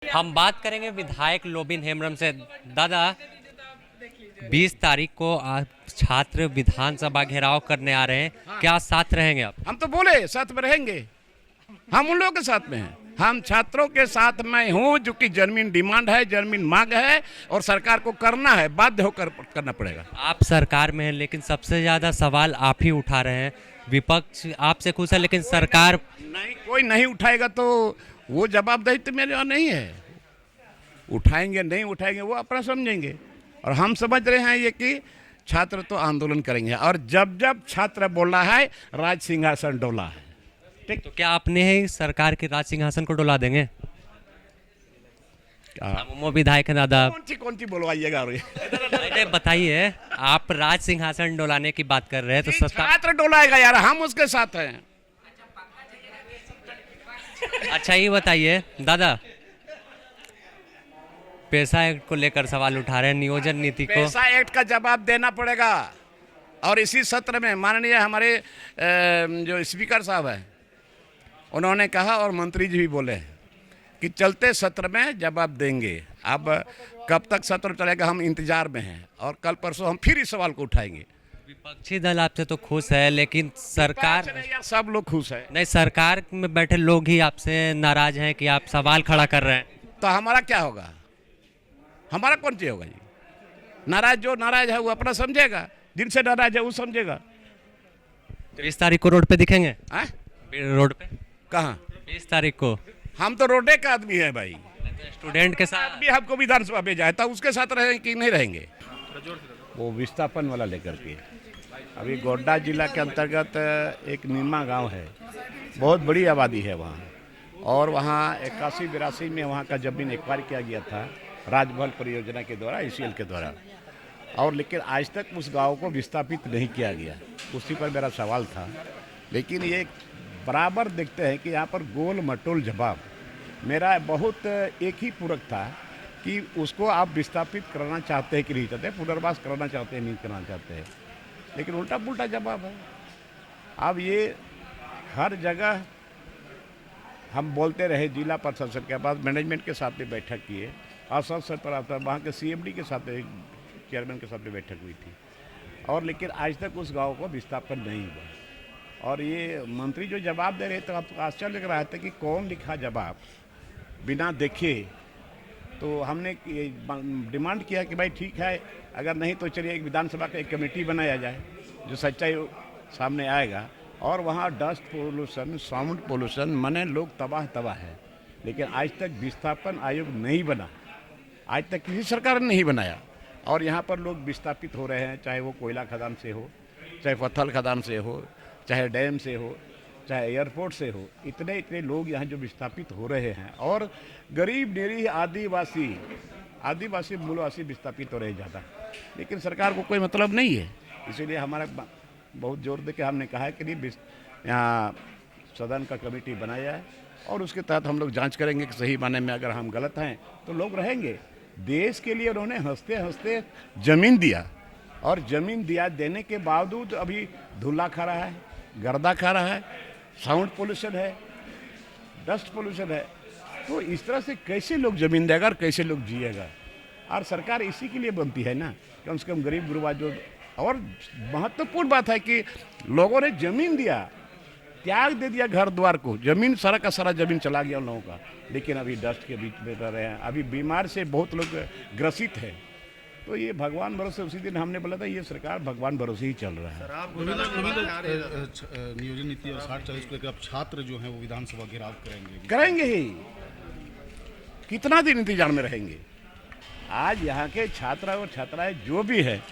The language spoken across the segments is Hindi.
हम बात करेंगे विधायक लोबिन हेम्ब्रम से। दादा, 20 तारीख को आप छात्र विधानसभा घेराव करने आ रहे हैं, क्या साथ रहेंगे आप? हम तो बोले साथ में रहेंगे, हम उन लोगों के साथ में हैं। हम छात्रों के साथ में हूँ, जो कि जमीन डिमांड है, जमीन मांग है और सरकार को करना है, बाध्य होकर करना पड़ेगा। आप सरकार में हैं, लेकिन सबसे ज़्यादा सवाल आप ही उठा रहे हैं। विपक्ष आपसे खुश है, लेकिन सरकार नहीं, कोई नहीं उठाएगा तो वो जवाबदेही तो मेरे यहाँ नहीं है। उठाएंगे नहीं उठाएंगे वो अपना समझेंगे, और हम समझ रहे हैं ये कि छात्र तो आंदोलन करेंगे, और जब जब छात्र बोला है राज सिंहासन डोला है। ठीक, तो क्या आपने ही सरकार के राज सिंहासन को डुला देंगे? वो विधायक है दादा। कौन सी बोलवाइएगा? अरे बताइए, आप राज सिंहासन डुलाने की बात कर रहे हैं तो सत्ता। छात्र डोलाएगा यार, हम उसके साथ हैं। अच्छा ये बताइए दादा, पैसा एक्ट को लेकर सवाल उठा रहे हैं, नियोजन नीति को। पैसा एक्ट का जवाब देना पड़ेगा, और इसी सत्र में माननीय हमारे जो स्पीकर साहब हैं उन्होंने कहा, और मंत्री जी भी बोले कि चलते सत्र में जवाब देंगे। अब कब तक सत्र चलेगा हम इंतजार में हैं, और कल परसों हम फिर इस सवाल को उठाएंगे। विपक्षी दल आपसे तो खुश है, लेकिन सरकार यार सब लोग खुश है। नहीं, सरकार में बैठे लोग ही आपसे नाराज हैं कि आप सवाल खड़ा कर रहे हैं। तो हमारा क्या होगा? हमारा कौन चीज होगा? जी, नाराज जो नाराज है वो अपना समझेगा, जिनसे नाराज है वो समझेगा। तो 20 तारीख को रोड पे दिखेंगे? हाँ? रोड पे कहाँ? 20 तारीख को। हम तो रोडे का आदमी है भाई। स्टूडेंट के साथ भी हमको विधानसभा भेजा है, तो उसके साथ रहेंगे कि नहीं रहेंगे? वो विस्थापन वाला लेकर के अभी गोड्डा जिला के अंतर्गत एक नीमा गांव है, बहुत बड़ी आबादी है वहाँ, और वहाँ 81-82 में वहाँ का जमीन एक्वायर किया गया था राजभवन परियोजना के द्वारा, ईसीएल के द्वारा, और लेकिन आज तक उस गांव को विस्थापित नहीं किया गया। उसी पर मेरा सवाल था, लेकिन ये बराबर देखते हैं कि यहाँ पर गोल मटोल जवाब मेरा बहुत एक ही पूरक था कि उसको आप विस्थापित करना चाहते हैं कि नहीं चाहते, पुनर्वास कराना चाहते हैं नहीं कराना चाहते हैं, लेकिन उल्टा पुल्टा जवाब है। अब ये हर जगह हम बोलते रहे, जिला प्रशासन के पास मैनेजमेंट के साथ में बैठक किए, और स्तर पर आता वहाँ के सीएमडी के साथ चेयरमैन के साथ में बैठक हुई थी, और लेकिन आज तक उस गांव को विस्थापन नहीं हुआ। और ये मंत्री जो जवाब दे रहे थे, आपको आश्चर्य लग रहा था कि कौन लिखा जवाब बिना देखे। तो हमने डिमांड किया कि भाई ठीक है, अगर नहीं तो चलिए एक विधानसभा का एक कमेटी बनाया जाए जो सच्चाई सामने आएगा, और वहाँ डस्ट पोल्यूशन, साउंड पोल्यूशन, मने लोग तबाह है, लेकिन आज तक विस्थापन आयोग नहीं बना, आज तक किसी सरकार ने नहीं बनाया, और यहाँ पर लोग विस्थापित हो रहे हैं, चाहे वो कोयला खदान से हो, चाहे पत्थर खदान से हो, चाहे डैम से हो, चाहे एयरपोर्ट से हो, इतने लोग यहाँ जो विस्थापित हो रहे हैं, और गरीब निरीह आदिवासी मूलवासी विस्थापित हो रहे ज़्यादा, लेकिन सरकार को कोई मतलब नहीं है। इसीलिए हमारा बहुत जोर दे के हमने कहा है कि नहीं, यहाँ सदन का कमेटी बनाया है, और उसके तहत हम लोग जांच करेंगे कि सही माने में अगर हम गलत हैं तो लोग रहेंगे। देश के लिए उन्होंने हंसते हंसते जमीन दिया, और जमीन देने के बावजूद अभी धुला खा रहा है, गर्दा खा रहा है, साउंड पोल्यूशन है, डस्ट पोल्यूशन है। तो इस तरह से कैसे लोग जमीन देगा और कैसे लोग जिएगा? और सरकार इसी के लिए बनती है ना, कम से कम गरीब गुरबा जो। और महत्वपूर्ण बात है कि लोगों ने जमीन दिया, त्याग दे दिया घर द्वार को, जमीन सारा का सारा जमीन चला गया उन लोगों का, लेकिन अभी डस्ट के बीच में रह रहे हैं, अभी बीमार से बहुत लोग ग्रसित है। तो ये भगवान भरोसे, उसी दिन हमने बोला था ये सरकार भगवान भरोसे ही चल रहा है। नियोजन नीति और 60-40 को लेकर अब छात्र जो हैं वो विधानसभा घेराव करेंगे ही, कितना दिन इंतजार में रहेंगे? आज यहाँ के छात्र और छात्राएं जो भी है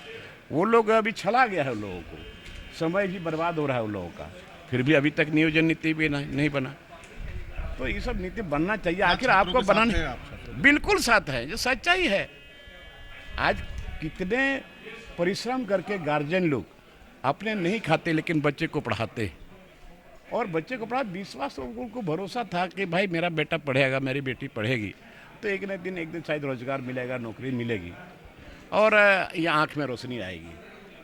वो लोग अभी छला गया है, उन लोगों को समय भी बर्बाद हो रहा है उन लोगों का, फिर भी अभी तक नियोजन नीति भी नहीं बना। तो ये सब नीति बनना चाहिए, आखिर आपको बनाना। बिल्कुल साथ है, जो सच्चाई है। आज कितने परिश्रम करके गार्जियन लोग अपने नहीं खाते लेकिन बच्चे को पढ़ाते, और बच्चे को पढ़ा विश्वास, उनको भरोसा था कि भाई मेरा बेटा पढ़ेगा, मेरी बेटी पढ़ेगी, तो एक दिन शायद रोजगार मिलेगा, नौकरी मिलेगी, और ये आँख में रोशनी आएगी।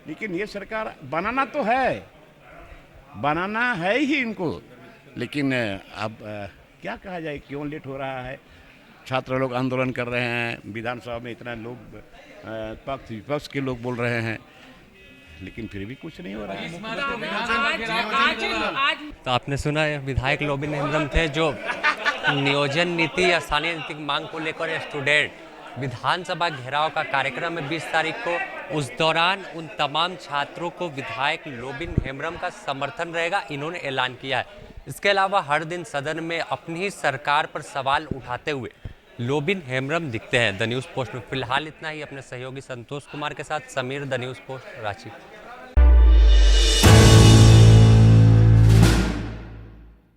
लेकिन ये सरकार बनाना तो है, बनाना है ही इनको, लेकिन अब क्या कहा जाए, क्यों लेट हो रहा है? छात्र लोग आंदोलन कर रहे हैं, विधानसभा में इतना लोग पक्ष विपक्ष के लोग बोल रहे हैं, लेकिन फिर भी कुछ नहीं हो रहा है। तो आपने सुना है, विधायक लोबिन हेम्ब्रम थे जो नियोजन नीति या स्थानीय नीति की मांग को लेकर स्टूडेंट विधानसभा घेराव का कार्यक्रम है 20 तारीख को। उस दौरान उन तमाम छात्रों को विधायक लोबिन हेम्ब्रम का समर्थन रहेगा, इन्होंने ऐलान किया है। इसके अलावा हर दिन सदन में अपनी ही सरकार पर सवाल उठाते हुए लोबिन हेम्ब्रम दिखते हैं। द न्यूज़ पोस्ट में फिलहाल इतना ही। अपने सहयोगी संतोष कुमार के साथ Sameer, the news post, Ranchi.